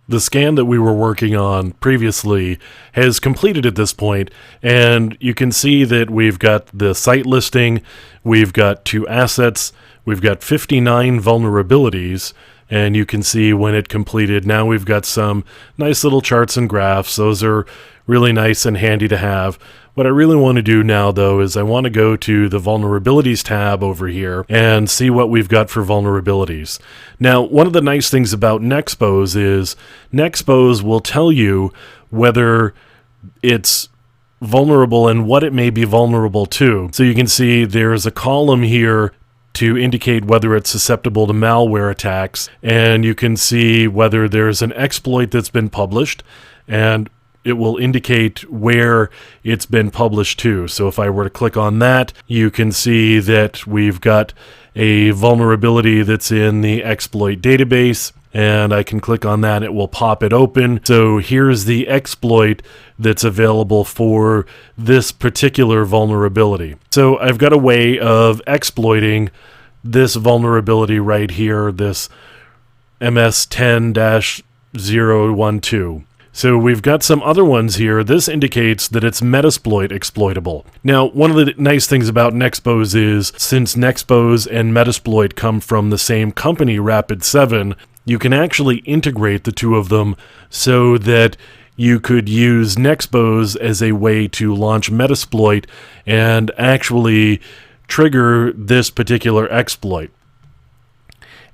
The scan that we were working on previously has completed at this point, and you can see that we've got the site listing, we've got 2 assets, we've got 59 vulnerabilities, and you can see when it completed. Now we've got some nice little charts and graphs. Those are really nice and handy to have. What I really want to do now, though, is I want to go to the Vulnerabilities tab over here and see what we've got for vulnerabilities. Now, one of the nice things about Nexpose is Nexpose will tell you whether it's vulnerable and what it may be vulnerable to. So you can see there's a column here to indicate whether it's susceptible to malware attacks, and you can see whether there's an exploit that's been published, and it will indicate where it's been published to. So if I were to click on that, you can see that we've got a vulnerability that's in the exploit database, and I can click on that, it will pop it open. So here's the exploit that's available for this particular vulnerability. So I've got a way of exploiting this vulnerability right here, this MS10-012. So we've got some other ones here. This indicates that it's Metasploit exploitable. Now, one of the nice things about Nexpose is, since Nexpose and Metasploit come from the same company, Rapid7, you can actually integrate the two of them so that you could use Nexpose as a way to launch Metasploit and actually trigger this particular exploit.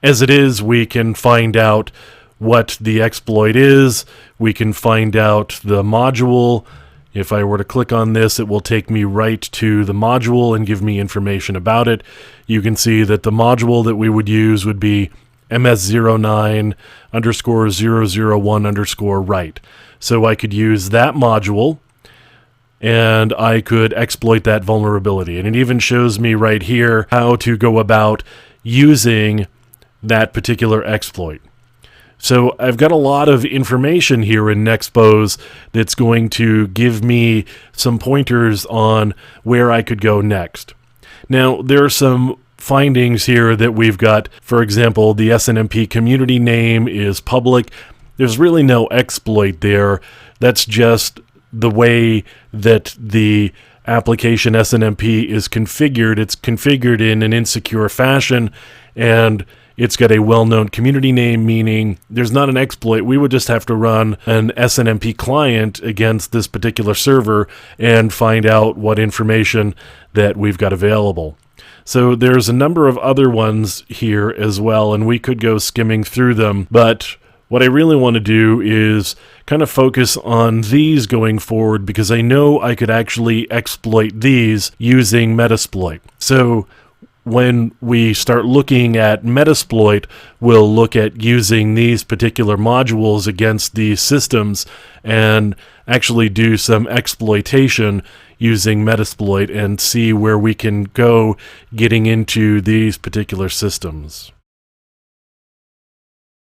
As it is, we can find out what the exploit is. We can find out the module. If I were to click on this, it will take me right to the module and give me information about it. You can see that the module that we would use would be MS09_001_right. So I could use that module and I could exploit that vulnerability. And it even shows me right here how to go about using that particular exploit. So I've got a lot of information here in Nexpose that's going to give me some pointers on where I could go next. Now, there are some findings here that we've got. For example, the SNMP community name is public. There's really no exploit there. That's just the way that the application SNMP is configured. It's configured in an insecure fashion, and it's got a well-known community name, meaning there's not an exploit. We would just have to run an SNMP client against this particular server and find out what information that we've got available. So there's a number of other ones here as well, and we could go skimming through them, but what I really want to do is kind of focus on these going forward, because I know I could actually exploit these using Metasploit. So when we start looking at Metasploit, we'll look at using these particular modules against these systems and actually do some exploitation using Metasploit and see where we can go getting into these particular systems.